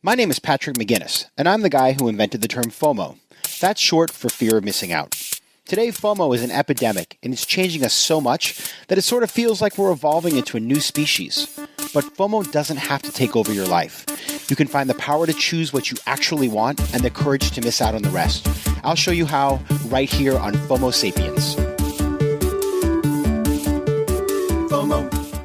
My name is Patrick McGinnis, and I'm the guy who invented the term FOMO. That's short for fear of missing out. Today, FOMO is an epidemic, and it's changing us so much that it sort of feels like we're evolving into a new species. But FOMO doesn't have to take over your life. You can find the power to choose what you actually want and the courage to miss out on the rest. I'll show you how right here on FOMO Sapiens. FOMO.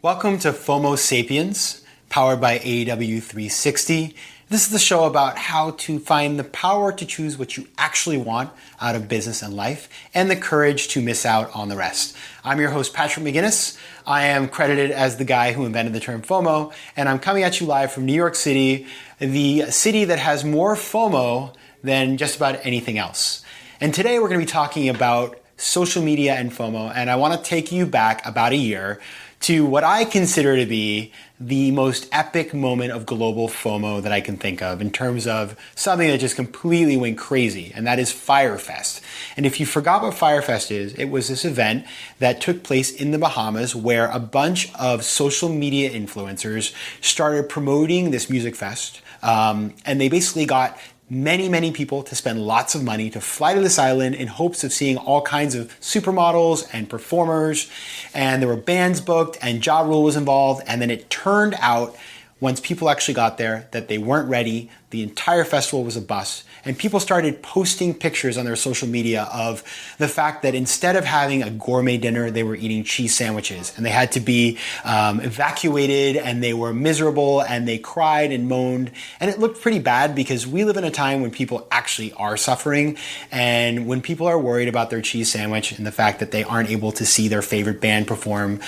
Welcome to FOMO Sapiens, powered by AEW 360. This is the show about how to find the power to choose what you actually want out of business and life and the courage to miss out on the rest. I'm your host, Patrick McGinnis. I am credited as the guy who invented the term FOMO, and I'm coming at you live from New York City, the city that has more FOMO than just about anything else. And today we're going to be talking about social media and FOMO, and I want to take you back about a year to what I consider to be the most epic moment of global FOMO that I can think of in terms of something that just completely went crazy, and that is Fyre Fest. And if you forgot what Fyre Fest is, it was this event that took place in the Bahamas where a bunch of social media influencers started promoting this music fest, and they basically got many people to spend lots of money to fly to this island in hopes of seeing all kinds of supermodels and performers. And there were bands booked and Ja Rule was involved. And then it turned out, once people actually got there, that they weren't ready. The entire festival was a bust. And people started posting pictures on their social media of the fact that instead of having a gourmet dinner, they were eating cheese sandwiches. And they had to be evacuated, and they were miserable, and they cried and moaned. And it looked pretty bad because we live in a time when people actually are suffering. And when people are worried about their cheese sandwich and the fact that they aren't able to see their favorite band perform,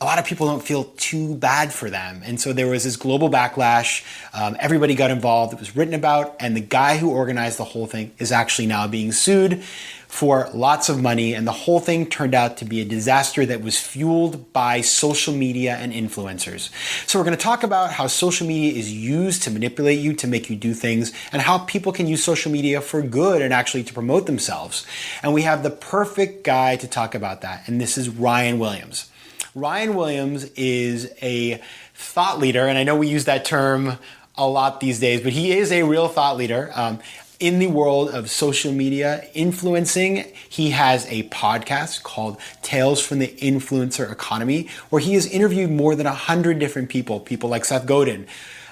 a lot of people don't feel too bad for them. And so there was this global backlash. Everybody got involved. It was written about. And the guy who organized the whole thing is actually now being sued for lots of money. And the whole thing turned out to be a disaster that was fueled by social media and influencers. So we're going to talk about how social media is used to manipulate you, to make you do things, and how people can use social media for good and actually to promote themselves. And we have the perfect guy to talk about that. And this is Ryan Williams. Ryan Williams is a thought leader, and I know we use that term a lot these days, but he is a real thought leader in the world of social media influencing. He has a podcast called Tales from the Influencer Economy, where he has interviewed more than 100 different people like Seth Godin,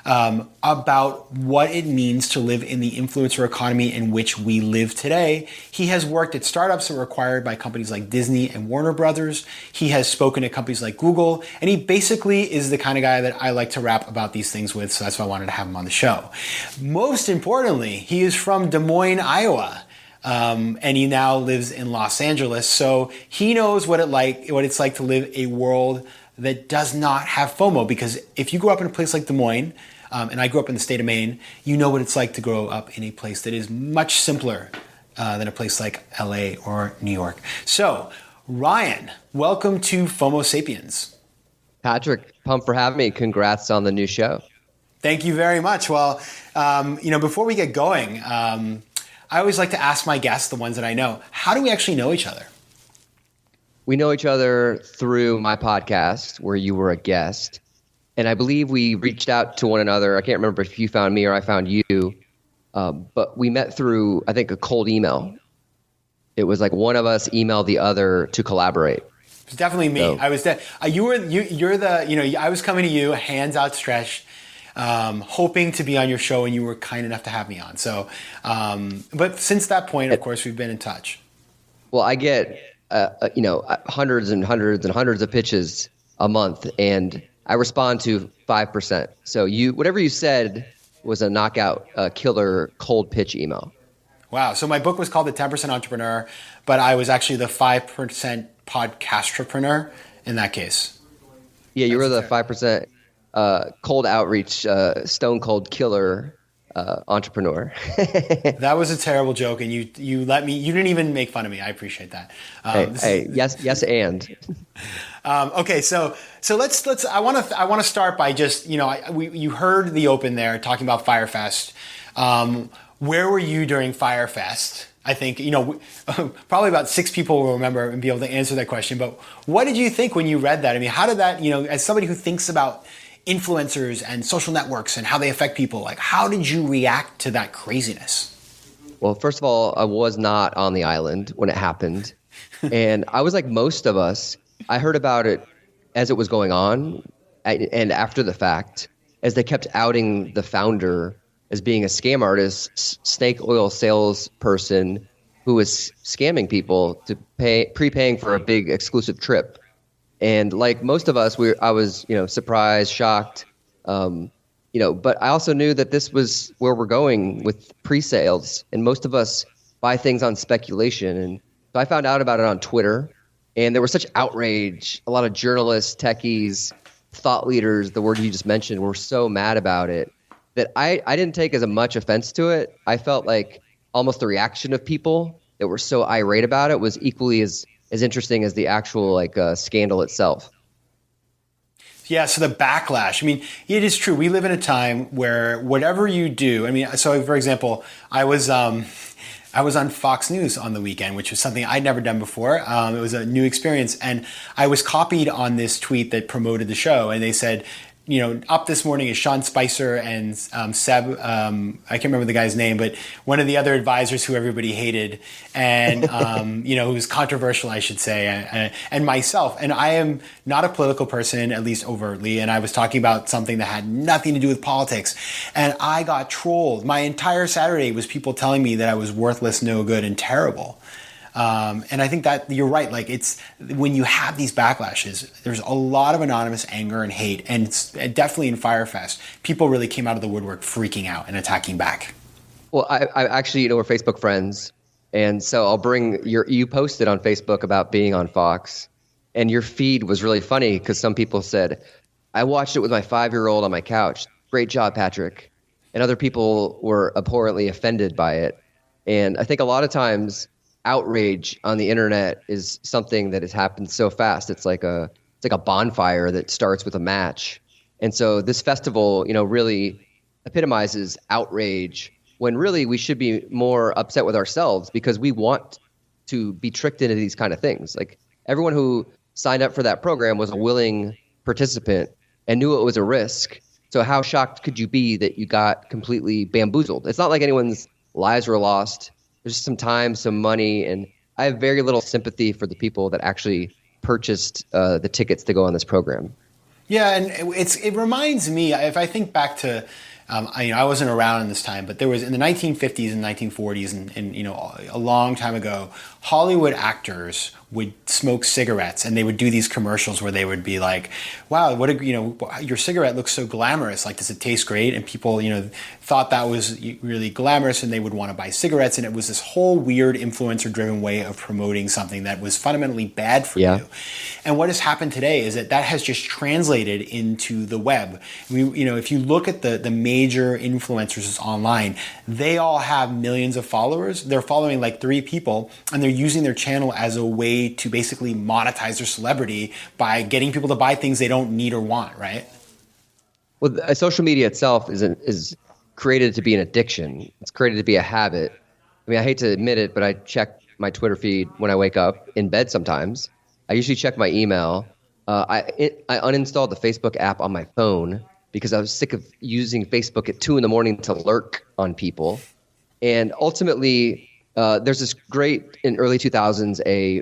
about what it means to live in the influencer economy in which we live today. He has worked at startups that were acquired by companies like Disney and Warner Brothers. He has spoken at companies like Google, and he basically is the kind of guy that I like to rap about these things with, so that's why I wanted to have him on the show. Most importantly, he is from Des Moines, Iowa. And he now lives in Los Angeles, so he knows what it's like to live a world that does not have FOMO, because if you grow up in a place like Des Moines, and I grew up in the state of Maine, you know what it's like to grow up in a place that is much simpler than a place like LA or New York. So, Ryan, welcome to FOMO Sapiens. Patrick, pumped for having me. Congrats on the new show. Thank you very much. Well, before we get going, I always like to ask my guests, the ones that I know, how do we actually know each other? We know each other through my podcast, where you were a guest. And I believe we reached out to one another. I can't remember if you found me or I found you. But we met through, I think, a cold email. It was like one of us emailed the other to collaborate. It was definitely me. So, I was I was coming to you, hands outstretched, hoping to be on your show, and you were kind enough to have me on. So, but since that point, of course, we've been in touch. Well, I get hundreds and hundreds and hundreds of pitches a month, and I respond to 5%. So whatever you said was a knockout, killer cold pitch email. Wow. So my book was called The 10% Entrepreneur, but I was actually the 5% podcastrepreneur in that case. Yeah, you were the 5% cold outreach, stone cold killer entrepreneur. That was a terrible joke, and you didn't even make fun of me. I appreciate that. Yes, and. Okay, so let's. I want to start by just you heard the open there talking about Fyre Fest. Where were you during Fyre Fest? I think probably about 6 people will remember and be able to answer that question. But what did you think when you read that? I mean, how did that? As somebody who thinks about influencers and social networks and how they affect people. Like, how did you react to that craziness? Well, first of all, I was not on the island when it happened. And I was like most of us, I heard about it as it was going on and after the fact, as they kept outing the founder as being a scam artist, snake oil salesperson who was scamming people to prepaying for a big exclusive trip. And like most of us, I was, surprised, shocked, but I also knew that this was where we're going with pre-sales, and most of us buy things on speculation. And so I found out about it on Twitter, and there was such outrage. A lot of journalists, techies, thought leaders, the word you just mentioned, were so mad about it that I didn't take as much offense to it. I felt like almost the reaction of people that were so irate about it was equally as interesting as the actual scandal itself. Yeah, so the backlash. I mean, it is true. We live in a time where whatever you do, so for example, I was on Fox News on the weekend, which was something I'd never done before. It was a new experience, and I was copied on this tweet that promoted the show, and they said, up this morning is Sean Spicer and Seb, I can't remember the guy's name, but one of the other advisors who everybody hated, and who was controversial, I should say, and myself. And I am not a political person, at least overtly, and I was talking about something that had nothing to do with politics, and I got trolled. My entire Saturday was people telling me that I was worthless, no good, and terrible. And I think that you're right. Like, it's when you have these backlashes, there's a lot of anonymous anger and hate, and it's definitely in Firefest, people really came out of the woodwork freaking out and attacking back. Well, I actually, we're Facebook friends, and so I'll bring you posted on Facebook about being on Fox, and your feed was really funny because some people said, I watched it with my 5-year-old on my couch. Great job, Patrick. And other people were abhorrently offended by it. And I think a lot of times outrage on the internet is something that has happened so fast. It's like a bonfire that starts with a match. And so this festival, really epitomizes outrage when really we should be more upset with ourselves because we want to be tricked into these kind of things. Like, everyone who signed up for that program was a willing participant and knew it was a risk. So how shocked could you be that you got completely bamboozled? It's not like anyone's lives were lost. There's some time, some money, and I have very little sympathy for the people that actually purchased the tickets to go on this program. Yeah, and it reminds me, if I think back to, I wasn't around in this time, but there was in the 1950s and 1940s and a long time ago, Hollywood actors would smoke cigarettes, and they would do these commercials where they would be like, wow, your cigarette looks so glamorous. Like, does it taste great? And people, thought that was really glamorous, and they would want to buy cigarettes. And it was this whole weird influencer-driven way of promoting something that was fundamentally bad for you. And what has happened today is that has just translated into the web. If you look at the major influencers online, they all have millions of followers. They're following like 3 people, and they're using their channel as a way to basically monetize their celebrity by getting people to buy things they don't need or want, right? Well, social media itself is created to be an addiction. It's created to be a habit. I mean, I hate to admit it, but I check my Twitter feed when I wake up in bed sometimes. I usually check my email. I uninstalled the Facebook app on my phone because I was sick of using Facebook at 2 a.m. to lurk on people. And ultimately, there's this great, in early 2000s, a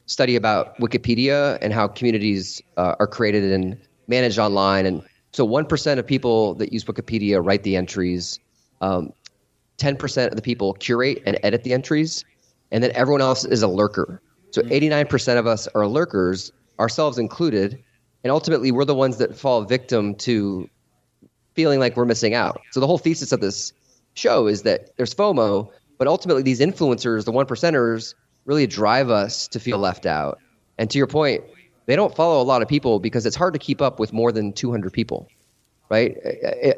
study about Wikipedia and how communities are created and managed online. And so 1% of people that use Wikipedia write the entries, 10% of the people curate and edit the entries, and then everyone else is a lurker. So 89% of us are lurkers, ourselves included, and ultimately we're the ones that fall victim to feeling like we're missing out. So the whole thesis of this show is that there's FOMO, but ultimately these influencers, the 1%ers, really drive us to feel left out. And to your point, they don't follow a lot of people because it's hard to keep up with more than 200 people, right?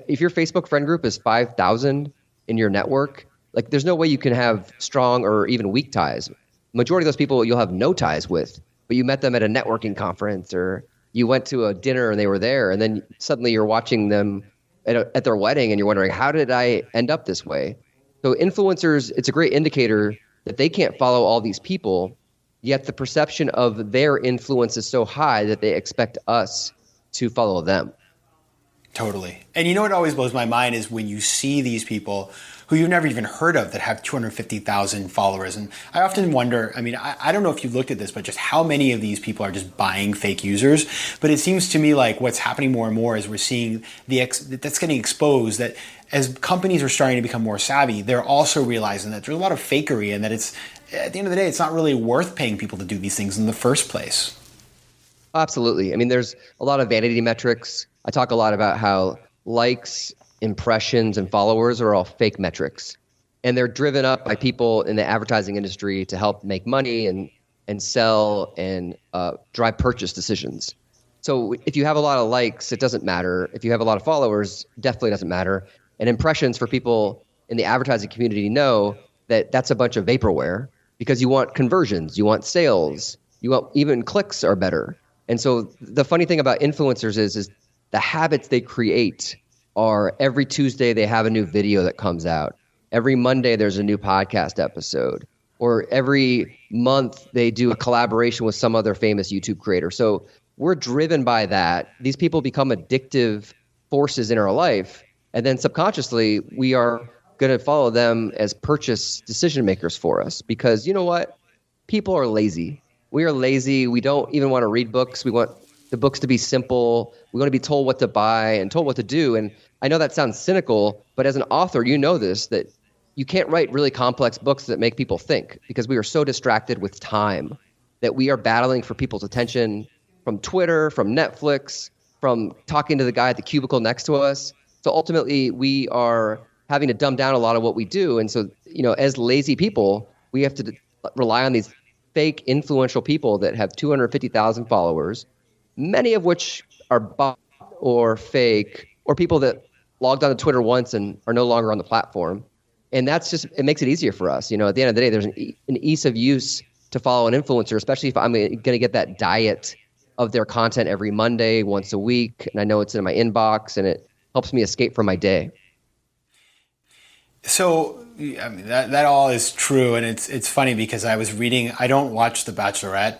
If your Facebook friend group is 5,000 in your network, like, there's no way you can have strong or even weak ties. Majority of those people you'll have no ties with, but you met them at a networking conference or you went to a dinner and they were there, and then suddenly you're watching them at their wedding and you're wondering, how did I end up this way? So influencers, it's a great indicator that they can't follow all these people, yet the perception of their influence is so high that they expect us to follow them. Totally. And you know what always blows my mind is when you see these people who you've never even heard of that have 250,000 followers. And I often wonder, I mean, I don't know if you looked at this, but just how many of these people are just buying fake users. But it seems to me like what's happening more and more is we're seeing that's getting exposed, that as companies are starting to become more savvy, they're also realizing that there's a lot of fakery and that it's, at the end of the day, it's not really worth paying people to do these things in the first place. Absolutely. I mean, there's a lot of vanity metrics. I talk a lot about how likes, impressions, and followers are all fake metrics. And they're driven up by people in the advertising industry to help make money and sell and drive purchase decisions. So if you have a lot of likes, it doesn't matter. If you have a lot of followers, definitely doesn't matter. And impressions, for people in the advertising community, know that that's a bunch of vaporware, because you want conversions, you want sales, you want, even clicks are better. And so the funny thing about influencers is the habits they create are every Tuesday they have a new video that comes out. Every Monday there's a new podcast episode. Or every month they do a collaboration with some other famous YouTube creator. So we're driven by that. These people become addictive forces in our life. And then subconsciously we are going to follow them as purchase decision makers for us. Because you know what? People are lazy. We are lazy. We don't even want to read books. We want the books to be simple. We want to be told what to buy and told what to do. And I know that sounds cynical, but as an author, you know this, that you can't write really complex books that make people think, because we are so distracted with time that we are battling for people's attention from Twitter, from Netflix, from talking to the guy at the cubicle next to us. So ultimately, we are having to dumb down a lot of what we do. And so, you know, as lazy people, we have to rely on these fake influential people that have 250,000 followers, many of which are bot or fake, or people that logged onto Twitter once and are no longer on the platform. And that's just, it makes it easier for us. You know, at the end of the day, there's an ease of use to follow an influencer, especially if I'm going to get that diet of their content every Monday, once a week. And I know it's in my inbox and it helps me escape from my day. So, I mean, that all is true. And it's funny because I was reading, I don't watch The Bachelorette,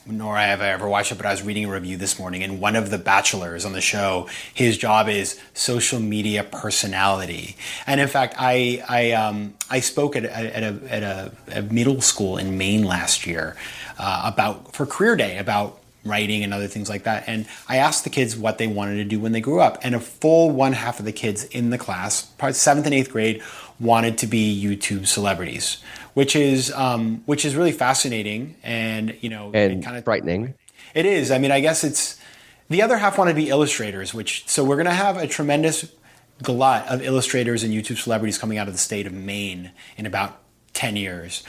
nor have I ever watched it, but I was reading a review this morning, and one of the bachelors on the show, his job is social media personality. And in fact, I spoke at a middle school in Maine last year for Career Day, about writing and other things like that. And I asked the kids what they wanted to do when they grew up. And a full one half of the kids in the class, probably 7th and 8th grade, wanted to be YouTube celebrities, which is really fascinating and, you know, and kind of frightening. It is. I mean, I guess it's, the other half wanted to be illustrators, so we're going to have a tremendous glut of illustrators and YouTube celebrities coming out of the state of Maine in about 10 years.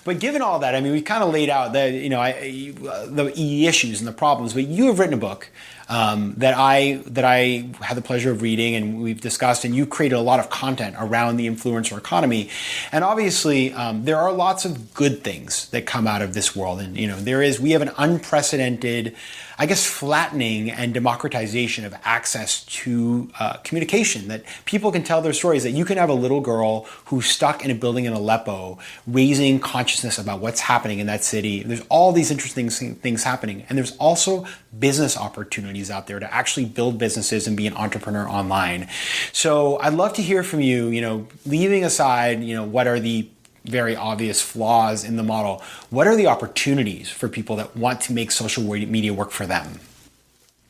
But given all that, I mean, we kind of laid out the issues and the problems, but you have written a book that I had the pleasure of reading, and we've discussed, and you created a lot of content around the influencer economy. And obviously, there are lots of good things that come out of this world. And, you know, we have an unprecedented, I guess, flattening and democratization of access to communication, that people can tell their stories, that you can have a little girl who's stuck in a building in Aleppo raising consciousness about what's happening in that city. There's all these interesting things happening. And there's also business opportunities out there to actually build businesses and be an entrepreneur online. So I'd love to hear from you, you know, leaving aside, you know, what are the very obvious flaws in the model, what are the opportunities for people that want to make social media work for them?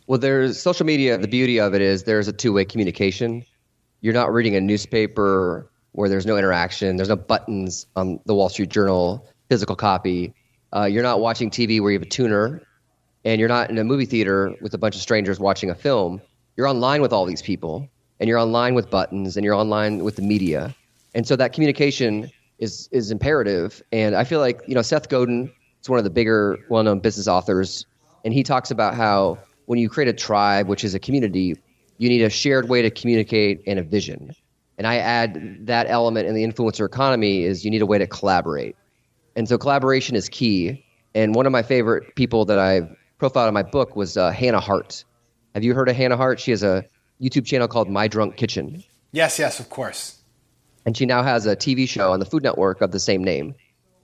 Well, there's social media. The beauty of it is there's a two-way communication. You're not reading a newspaper where there's no interaction. There's no buttons on the Wall Street Journal physical copy. You're not watching TV where you have a tuner, and you're not in a movie theater with a bunch of strangers watching a film. You're online with all these people, and you're online with buttons, and you're online with the media. And so that communication is imperative. And I feel like, you know, Seth Godin is one of the bigger, well-known business authors, and he talks about how when you create a tribe, which is a community, you need a shared way to communicate and a vision. And I add that element in the influencer economy is you need a way to collaborate. And so collaboration is key. And one of my favorite people that I've profiled in my book was Hannah Hart. Have you heard of Hannah Hart? She has a YouTube channel called My Drunk Kitchen. Yes, of course. And she now has a TV show on the Food Network of the same name.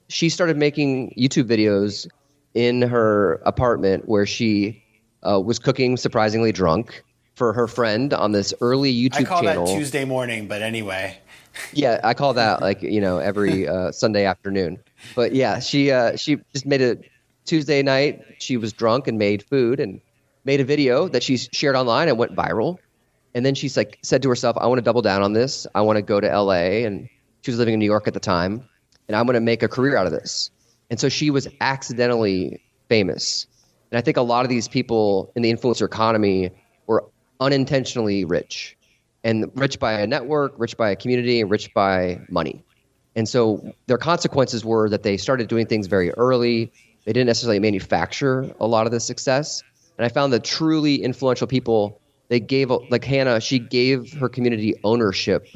She started making YouTube videos in her apartment where she was cooking surprisingly drunk for her friend on this early YouTube channel. I call that Tuesday morning, but anyway. Yeah, I call that every Sunday afternoon. But yeah, she just made a Tuesday night. She was drunk and made food and made a video that she shared online and went viral. And then she's said to herself, I want to double down on this. I want to go to LA. And she was living in New York at the time. And I'm going to make a career out of this. And so she was accidentally famous. And I think a lot of these people in the influencer economy were unintentionally rich. And rich by a network, rich by a community, and rich by money. And so their consequences were that they started doing things very early. They didn't necessarily manufacture a lot of the success. And I found that truly influential people, they gave, like Hannah, she gave her community ownership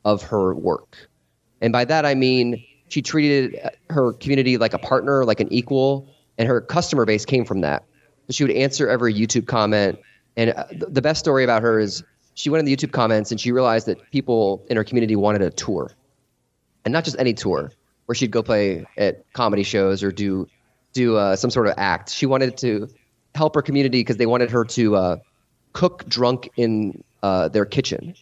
of her work. And by that, I mean, she treated her community like a partner, like an equal, and her customer base came from that. So she would answer every YouTube comment. And the best story about her is she went in the YouTube comments and she realized that people in her community wanted a tour. And not just any tour, where she'd go play at comedy shows or do some sort of act. She wanted to help her community because they wanted her to cook drunk in their kitchen.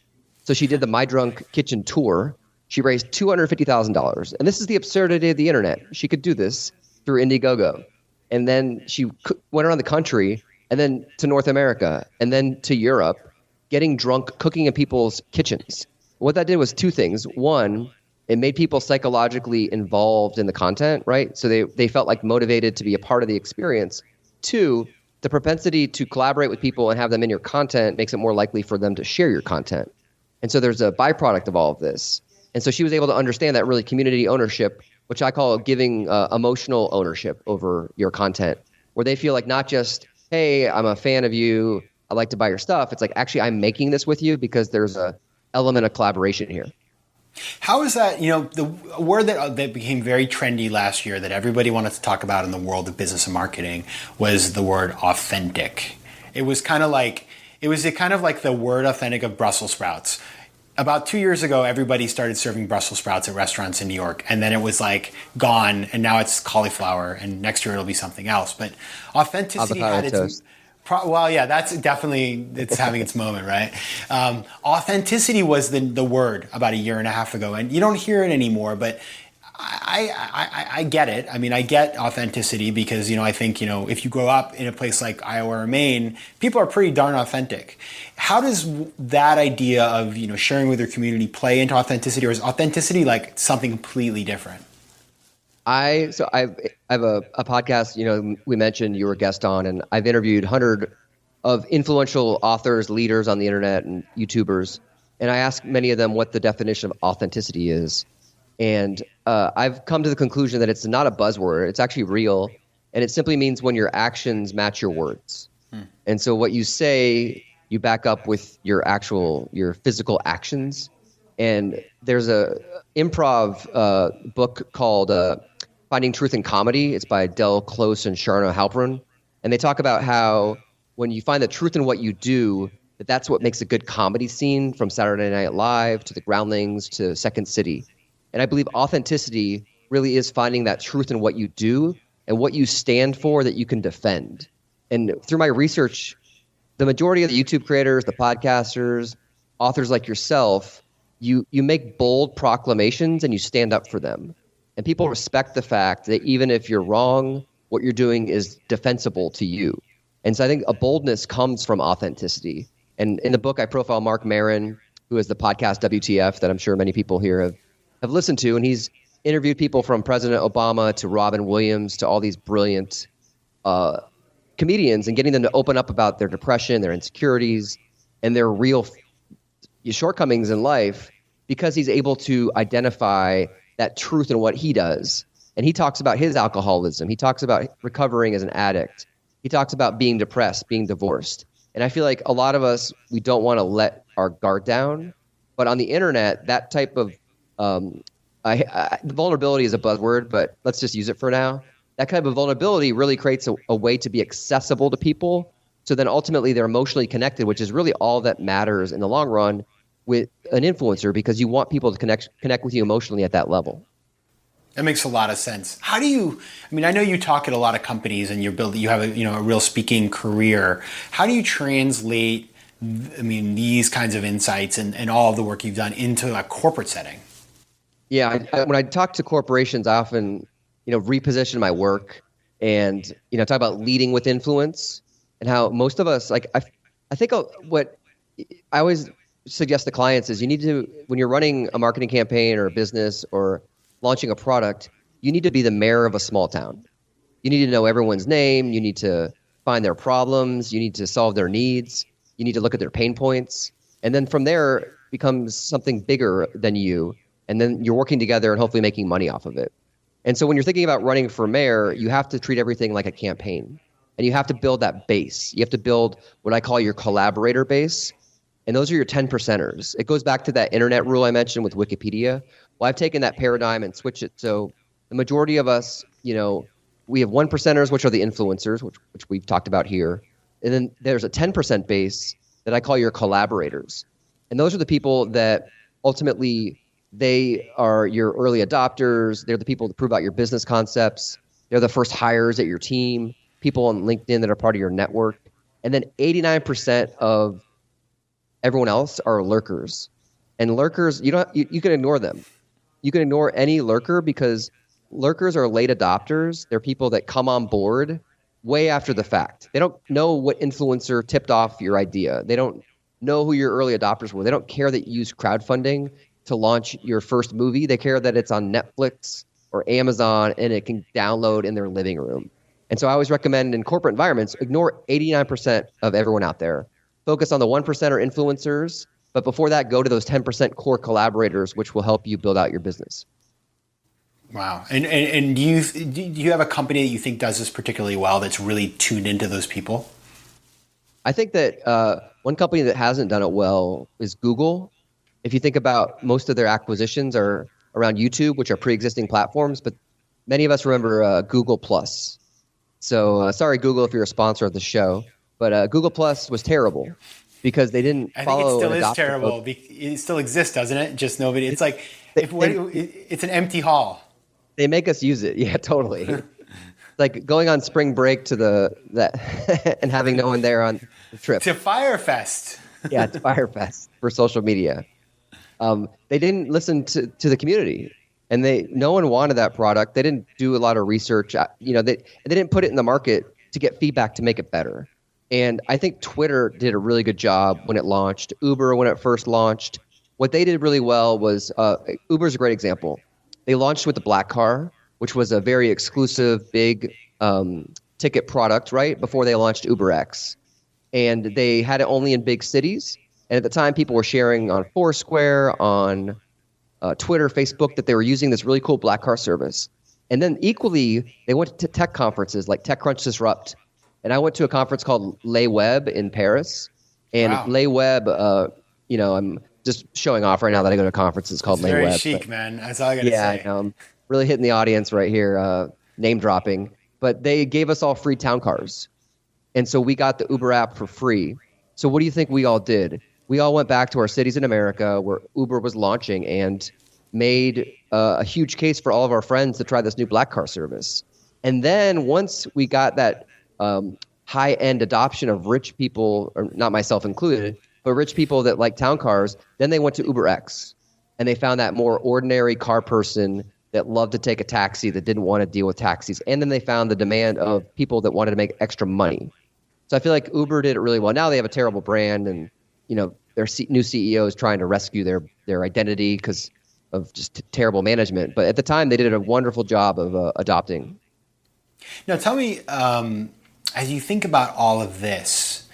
So she did the My Drunk Kitchen tour. She raised $250,000. And this is the absurdity of the internet. She could do this through Indiegogo. And then she went around the country and then to North America and then to Europe, getting drunk, cooking in people's kitchens. What that did was two things. One, it made people psychologically involved in the content, right? So they felt like motivated to be a part of the experience. Two, the propensity to collaborate with people and have them in your content makes it more likely for them to share your content. And so there's a byproduct of all of this. And so she was able to understand that really community ownership, which I call giving emotional ownership over your content, where they feel like not just, hey, I'm a fan of you, I like to buy your stuff. It's like, actually, I'm making this with you because there's a element of collaboration here. How is that, the word that became very trendy last year that everybody wanted to talk about in the world of business and marketing was the word authentic. It was kind of like the word authentic of Brussels sprouts. About 2 years ago, everybody started serving Brussels sprouts at restaurants in New York, and then it was gone, and now it's cauliflower, and next year it'll be something else. But authenticity avocado had its toast. Well, yeah, that's definitely, it's having its moment, right? Authenticity was the word about a year and a half ago, and you don't hear it anymore, but I get it. I mean, I get authenticity because, I think, if you grow up in a place like Iowa or Maine, people are pretty darn authentic. How does that idea of, sharing with your community play into authenticity, or is authenticity like something completely different? I have a podcast, we mentioned you were a guest on, and I've interviewed 100 of influential authors, leaders on the internet and YouTubers. And I asked many of them what the definition of authenticity is. And I've come to the conclusion that it's not a buzzword. It's actually real. And it simply means when your actions match your words. And so what you say, you back up with your physical actions. And there's a improv book called Finding Truth in Comedy. It's by Del Close and Sharna Halpern. And they talk about how when you find the truth in what you do, that's what makes a good comedy scene, from Saturday Night Live to The Groundlings to Second City. And I believe authenticity really is finding that truth in what you do and what you stand for that you can defend. And through my research, the majority of the YouTube creators, the podcasters, authors like yourself, you make bold proclamations and you stand up for them. And people respect the fact that even if you're wrong, what you're doing is defensible to you. And so I think a boldness comes from authenticity. And in the book, I profile Mark Maron, who has the podcast WTF that I'm sure many people here have listened to. And he's interviewed people from President Obama to Robin Williams to all these brilliant comedians, and getting them to open up about their depression, their insecurities, and their real shortcomings in life, because he's able to identify that truth in what he does. And he talks about his alcoholism. He talks about recovering as an addict. He talks about being depressed, being divorced. And I feel like a lot of us, we don't want to let our guard down. But on the internet, that type of vulnerability is a buzzword, but let's just use it for now. That kind of vulnerability really creates a way to be accessible to people. So then ultimately they're emotionally connected, which is really all that matters in the long run with an influencer, because you want people to connect with you emotionally at that level. That makes a lot of sense. How do you, I mean, I know you talk at a lot of companies and you have a real speaking career. How do you translate, these kinds of insights and all of the work you've done into a corporate setting? Yeah, when I talk to corporations, I often, reposition my work and, talk about leading with influence and how most of us, like, I think what I always suggest to clients is you need to, when you're running a marketing campaign or a business or launching a product, you need to be the mayor of a small town. You need to know everyone's name. You need to find their problems. You need to solve their needs. You need to look at their pain points. And then from there becomes something bigger than you. And then you're working together and hopefully making money off of it. And so when you're thinking about running for mayor, you have to treat everything like a campaign. And you have to build that base. You have to build what I call your collaborator base. And those are your 10 percenters. It goes back to that internet rule I mentioned with Wikipedia. Well, I've taken that paradigm and switched it. So the majority of us, we have 1 percenters, which are the influencers, which we've talked about here. And then there's a 10% base that I call your collaborators. And those are the people that ultimately they are your early adopters. They're the people that prove out your business concepts. They're the first hires at your team, people on LinkedIn that are part of your network. And then 89% of everyone else are lurkers. And lurkers, you can ignore them. You can ignore any lurker because lurkers are late adopters. They're people that come on board way after the fact. They don't know what influencer tipped off your idea. They don't know who your early adopters were. They don't care that you use crowdfunding to launch your first movie. They care that it's on Netflix or Amazon and it can download in their living room. And so I always recommend in corporate environments, ignore 89% of everyone out there. Focus on the 1% or influencers. But before that, go to those 10% core collaborators, which will help you build out your business. Wow. And do you have a company that you think does this particularly well that's really tuned into those people? I think that one company that hasn't done it well is Google. If you think about most of their acquisitions are around YouTube, which are pre-existing platforms, but many of us remember Google Plus. So sorry, Google, if you're a sponsor of the show, but Google Plus was terrible. Because they didn't follow. I think it still is terrible. It still exists, doesn't it? Just nobody. It's like it's an empty hall. They make us use it. Yeah, totally. Like going on spring break to and having no one there on the trip. To Firefest. Yeah, to Firefest for social media. They didn't listen to the community, and no one wanted that product. They didn't do a lot of research. They didn't put it in the market to get feedback to make it better. And I think Twitter did a really good job when it launched. Uber, when it first launched, what they did really well was Uber's a great example. They launched with the Black Car, which was a very exclusive, big ticket product, right, before they launched UberX. And they had it only in big cities. And at the time, people were sharing on Foursquare, on Twitter, Facebook, that they were using this really cool Black Car service. And then equally, they went to tech conferences like TechCrunch Disrupt. And I went to a conference called Les Web in Paris. And wow. Les Web, I'm just showing off right now that I go to conferences called Les Web. Very chic, man. That's all I got to say. Yeah, I know. I'm really hitting the audience right here, name dropping. But they gave us all free town cars. And so we got the Uber app for free. So what do you think we all did? We all went back to our cities in America where Uber was launching and made a huge case for all of our friends to try this new Black Car service. And then once we got that high-end adoption of rich people, or not myself included, but rich people that like town cars, then they went to UberX. And they found that more ordinary car person that loved to take a taxi, that didn't want to deal with taxis. And then they found the demand of people that wanted to make extra money. So I feel like Uber did it really well. Now they have a terrible brand, and their new CEO is trying to rescue their identity because of just terrible management. But at the time, they did a wonderful job of adopting. Now tell me, as you think about all of this,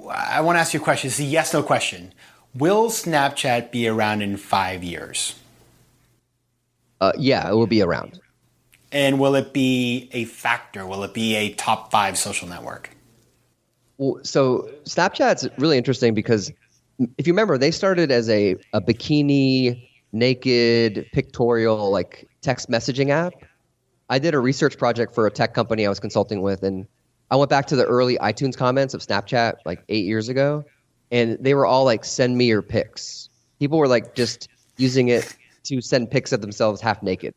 I want to ask you a question. It's a yes/no question. Will Snapchat be around in 5 years? Yeah, it will be around. And will it be a factor? Will it be a top 5 social network? Well, so Snapchat's really interesting because if you remember, they started as a bikini, naked, pictorial, like text messaging app. I did a research project for a tech company I was consulting with, and I went back to the early iTunes comments of Snapchat like 8 years ago, and they were all like, send me your pics. People were like just using it to send pics of themselves half naked.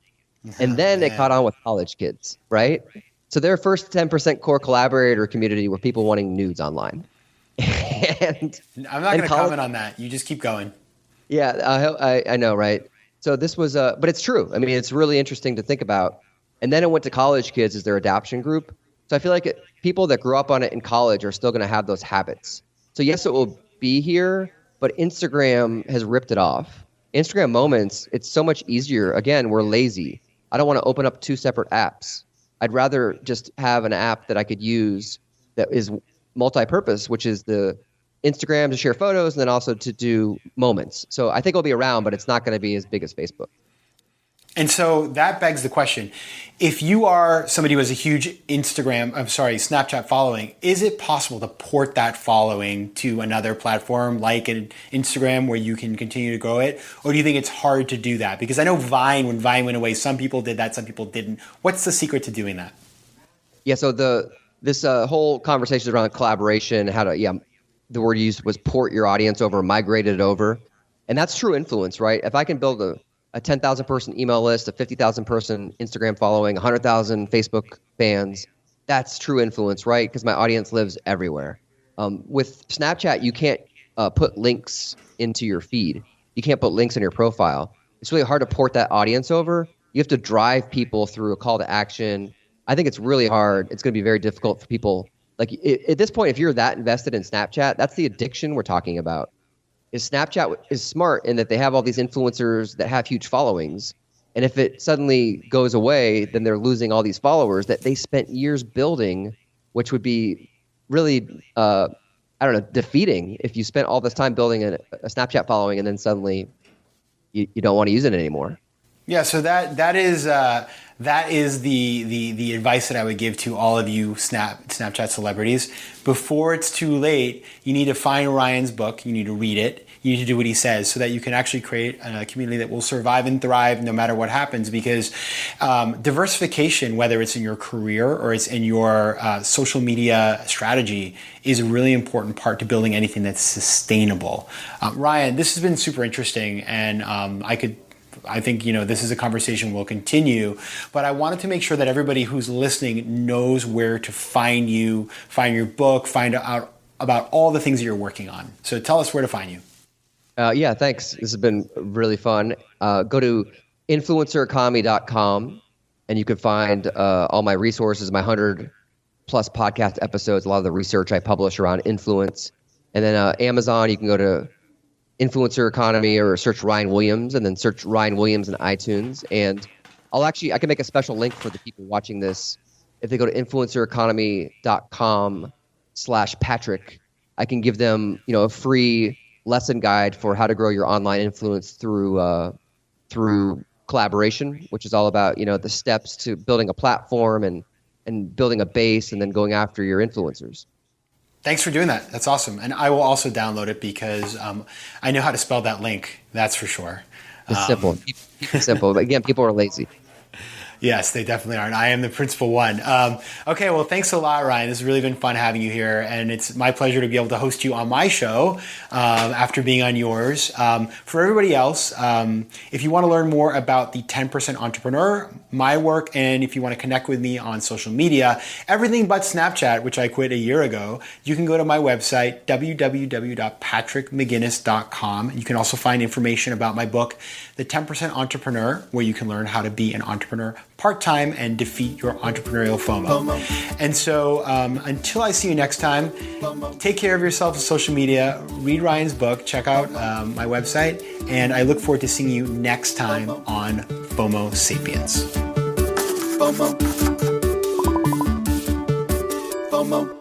And then it caught on with college kids, right? So their first 10% core collaborator community were people wanting nudes online. I'm not going to comment on that. You just keep going. Yeah, I know, right? So this was, but it's true. I mean, it's really interesting to think about. And then it went to college kids as their adoption group. So I feel like people that grew up on it in college are still going to have those habits. So yes, it will be here, but Instagram has ripped it off. Instagram Moments, it's so much easier. Again, we're lazy. I don't want to open up two separate apps. I'd rather just have an app that I could use that is multi-purpose, which is the Instagram to share photos and then also to do moments. So I think it'll be around, but it's not going to be as big as Facebook. And so that begs the question, if you are somebody who has a huge Snapchat following, is it possible to port that following to another platform like an Instagram where you can continue to grow it? Or do you think it's hard to do that? Because I know when Vine went away, some people did that, some people didn't. What's the secret to doing that? Yeah, so this whole conversation around collaboration, the word used was port your audience over, migrate it over. And that's true influence, right? If I can build a 10,000 person email list, a 50,000 person Instagram following, 100,000 Facebook fans, that's true influence, right? Because my audience lives everywhere. With Snapchat, you can't put links into your feed. You can't put links in your profile. It's really hard to port that audience over. You have to drive people through a call to action. I think it's really hard. It's going to be very difficult for people. Like at this point, if you're that invested in Snapchat, that's the addiction we're talking about. Snapchat is smart in that they have all these influencers that have huge followings. And if it suddenly goes away, then they're losing all these followers that they spent years building, which would be really, defeating if you spent all this time building a Snapchat following and then suddenly you don't want to use it anymore. Yeah, so that is the advice that I would give to all of you Snapchat celebrities. Before it's too late, you need to find Ryan's book. You need to read it. You need to do what he says so that you can actually create a community that will survive and thrive no matter what happens. Because diversification, whether it's in your career or it's in your social media strategy, is a really important part to building anything that's sustainable. Ryan, this has been super interesting, and I think, this is a conversation we'll continue, but I wanted to make sure that everybody who's listening knows where to find you, find your book, find out about all the things that you're working on. So tell us where to find you. Yeah, thanks. This has been really fun. Go to influencereconomy.com and you can find all my resources, my 100 plus podcast episodes, a lot of the research I publish around influence. And then Amazon, you can go to Influencer Economy or search Ryan Williams and then search Ryan Williams in iTunes. And I can make a special link for the people watching this. If they go to influencereconomy.com/Patrick, I can give them, a free lesson guide for how to grow your online influence through collaboration, which is all about, the steps to building a platform and building a base and then going after your influencers. Thanks for doing that. That's awesome. And I will also download it because I know how to spell that link. That's for sure. It's simple. Keep it simple. But again, people are lazy. Yes, they definitely are. And I am the principal one. Okay, well, thanks a lot, Ryan. This has really been fun having you here. And it's my pleasure to be able to host you on my show after being on yours. For everybody else, if you want to learn more about the 10% Entrepreneur, my work, and if you want to connect with me on social media, everything but Snapchat, which I quit a year ago, you can go to my website, www.patrickmcginnis.com. You can also find information about my book, The 10% Entrepreneur, where you can learn how to be an entrepreneur part-time and defeat your entrepreneurial FOMO. And so until I see you next time, take care of yourself on social media, read Ryan's book, check out my website, and I look forward to seeing you next time on FOMO Sapiens. FOMO.